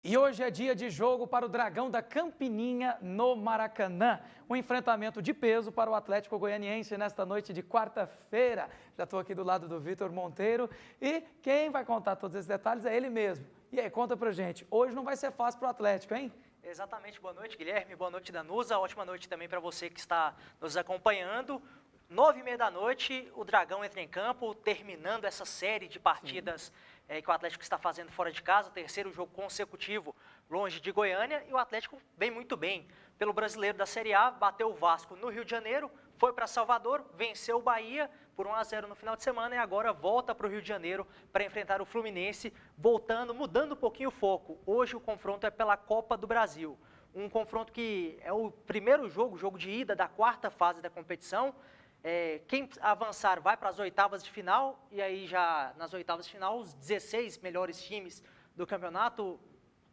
E hoje é dia de jogo para o Dragão da Campininha no Maracanã. Um enfrentamento de peso para o Atlético Goianiense nesta noite de quarta-feira. Já estou aqui do lado do Vitor Monteiro e quem vai contar todos esses detalhes é ele mesmo. E aí, conta pra gente. Hoje não vai ser fácil para o Atlético, hein? Exatamente, boa noite Guilherme, boa noite Danusa, ótima noite também para você que está nos acompanhando. 9h30 da noite, o Dragão entra em campo, terminando essa série de partidas que o Atlético está fazendo fora de casa, o terceiro jogo consecutivo longe de Goiânia, e o Atlético vem muito bem pelo Brasileiro da Série A, bateu o Vasco no Rio de Janeiro, foi para Salvador, venceu o Bahia por 1-0 no final de semana e agora volta para o Rio de Janeiro para enfrentar o Fluminense, mudando um pouquinho o foco. Hoje o confronto é pela Copa do Brasil, um confronto que é o primeiro jogo de ida da quarta fase da competição. Quem avançar vai para as oitavas de final, e aí já nas oitavas de final, os 16 melhores times do campeonato,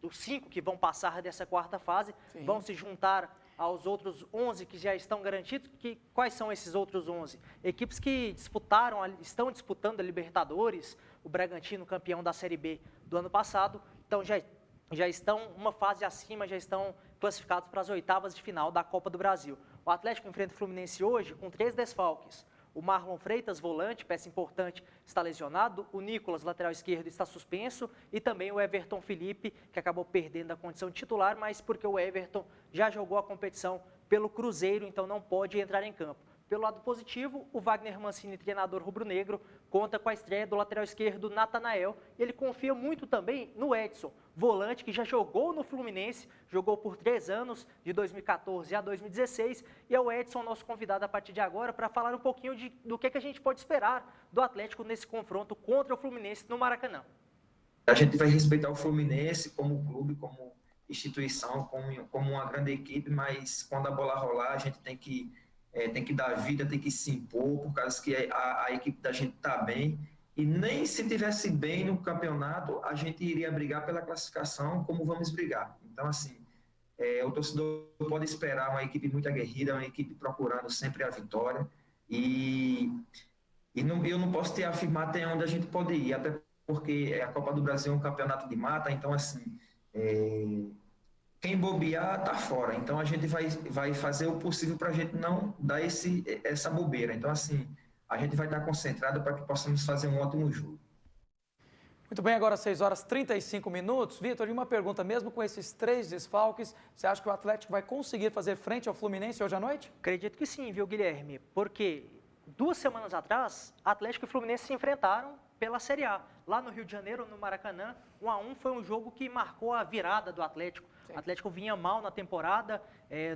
os 5 que vão passar dessa quarta fase, Sim. vão se juntar aos outros 11 que já estão garantidos. Quais são esses outros 11? Equipes que estão disputando a Libertadores, o Bragantino campeão da Série B do ano passado, então já estão uma fase acima, já estão classificados para as oitavas de final da Copa do Brasil. O Atlético enfrenta o Fluminense hoje com 3 desfalques. O Marlon Freitas, volante, peça importante, está lesionado. O Nicolas, lateral esquerdo, está suspenso. E também o Everton Felipe, que acabou perdendo a condição de titular, mas porque o Everton já jogou a competição pelo Cruzeiro, então não pode entrar em campo. Pelo lado positivo, o Wagner Mancini, treinador rubro-negro, conta com a estreia do lateral esquerdo Natanael. E ele confia muito também no Edson, volante que já jogou no Fluminense, jogou por 3 anos, de 2014 a 2016. E é o Edson nosso convidado a partir de agora para falar um pouquinho do que a gente pode esperar do Atlético nesse confronto contra o Fluminense no Maracanã. A gente vai respeitar o Fluminense como clube, como instituição, como uma grande equipe, mas quando a bola rolar, a gente tem que dar vida, tem que se impor, por causa que a equipe da gente está bem. E nem se tivesse bem no campeonato, a gente iria brigar pela classificação como vamos brigar. Então, assim, o torcedor pode esperar uma equipe muito aguerrida, uma equipe procurando sempre a vitória. Eu não posso te afirmar até onde a gente pode ir, até porque a Copa do Brasil é um campeonato de mata, então, assim, quem bobear está fora. Então, a gente vai fazer o possível para a gente não dar essa bobeira. Então, assim, a gente vai estar concentrado para que possamos fazer um ótimo jogo. Muito bem, agora 6h35. Vitor, e uma pergunta, mesmo com esses 3 desfalques, você acha que o Atlético vai conseguir fazer frente ao Fluminense hoje à noite? Acredito que sim, viu, Guilherme? Porque 2 semanas atrás, Atlético e Fluminense se enfrentaram pela Série A. Lá no Rio de Janeiro, no Maracanã, 1-1 foi um jogo que marcou a virada do Atlético. Sim. O Atlético vinha mal na temporada,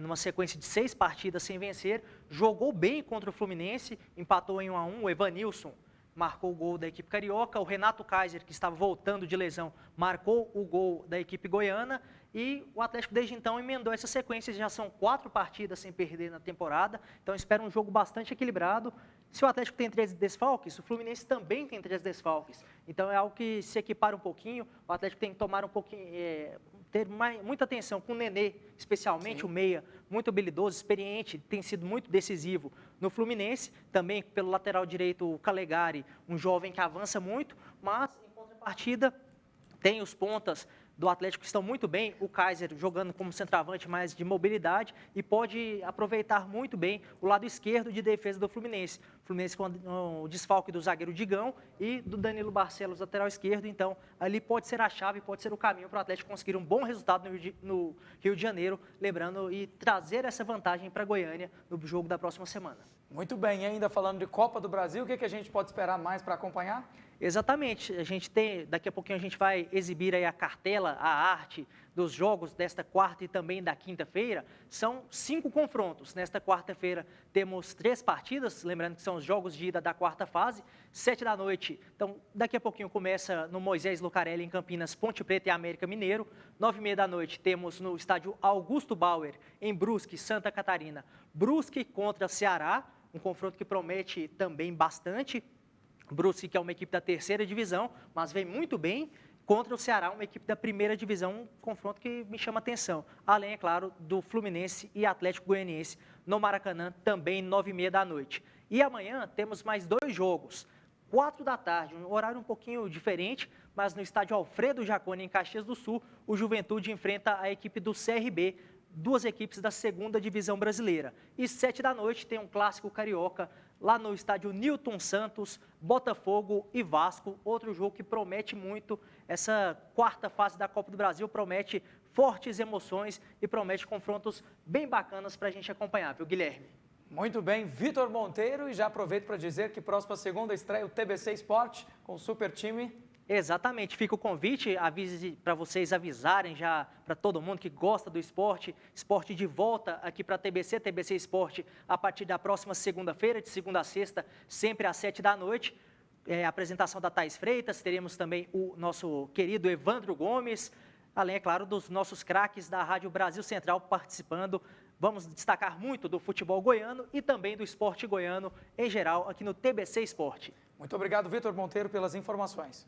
numa sequência de 6 partidas sem vencer, jogou bem contra o Fluminense, empatou em 1-1, o Evanilson marcou o gol da equipe carioca, o Renato Kaiser, que estava voltando de lesão, marcou o gol da equipe goiana, e o Atlético desde então emendou essa sequência, já são 4 partidas sem perder na temporada, então espera um jogo bastante equilibrado. Se o Atlético tem 13 desfalques, o Fluminense também tem 3 desfalques, então é algo que se equipara um pouquinho, o Atlético tem que tomar um pouquinho, ter muita atenção com o Nenê, especialmente. Sim. O meia, muito habilidoso, experiente, tem sido muito decisivo no Fluminense, também pelo lateral direito o Calegari, um jovem que avança muito, mas em contrapartida tem os pontas do Atlético que estão muito bem, o Kaiser jogando como centroavante mais de mobilidade e pode aproveitar muito bem o lado esquerdo de defesa do Fluminense. O Fluminense com o desfalque do zagueiro Digão e do Danilo Barcelos, lateral esquerdo, então ali pode ser a chave, pode ser o caminho para o Atlético conseguir um bom resultado no Rio de Janeiro, lembrando, e trazer essa vantagem para Goiânia no jogo da próxima semana. Muito bem, e ainda falando de Copa do Brasil, o que a gente pode esperar mais para acompanhar? Exatamente, daqui a pouquinho a gente vai exibir aí a cartela, a arte dos jogos desta quarta e também da quinta-feira. São 5 confrontos. Nesta quarta-feira temos 3 partidas, lembrando que são os jogos de ida da quarta fase, 7 da noite. Então, daqui a pouquinho começa no Moisés Lucarelli, em Campinas, Ponte Preta e América Mineiro. 9h30 da noite temos no estádio Augusto Bauer, em Brusque, Santa Catarina, Brusque contra Ceará, um confronto que promete também bastante. Brusque, que é uma equipe da 3ª divisão, mas vem muito bem, contra o Ceará, uma equipe da 1ª divisão, um confronto que me chama atenção. Além, é claro, do Fluminense e Atlético Goianiense no Maracanã, também 9h30 da noite. E amanhã temos mais 2 jogos. 4 da tarde, um horário um pouquinho diferente, mas no estádio Alfredo Jaconi, em Caxias do Sul, o Juventude enfrenta a equipe do CRB, duas equipes da 2ª Divisão Brasileira. E 7 da noite tem um clássico carioca lá no estádio Newton Santos, Botafogo e Vasco. Outro jogo que promete muito. Essa 4ª fase da Copa do Brasil promete fortes emoções e promete confrontos bem bacanas para a gente acompanhar, viu, Guilherme? Muito bem, Vitor Monteiro, e já aproveito para dizer que próxima segunda estreia o TBC Esporte com o super time. Exatamente, fica o convite para vocês avisarem já para todo mundo que gosta do esporte de volta aqui para a TBC Esporte a partir da próxima segunda-feira, de segunda a sexta, sempre às 7 da noite. Apresentação da Thaís Freitas, teremos também o nosso querido Evandro Gomes, além, é claro, dos nossos craques da Rádio Brasil Central participando. Vamos destacar muito do futebol goiano e também do esporte goiano em geral aqui no TBC Esporte. Muito obrigado, Vitor Monteiro, pelas informações.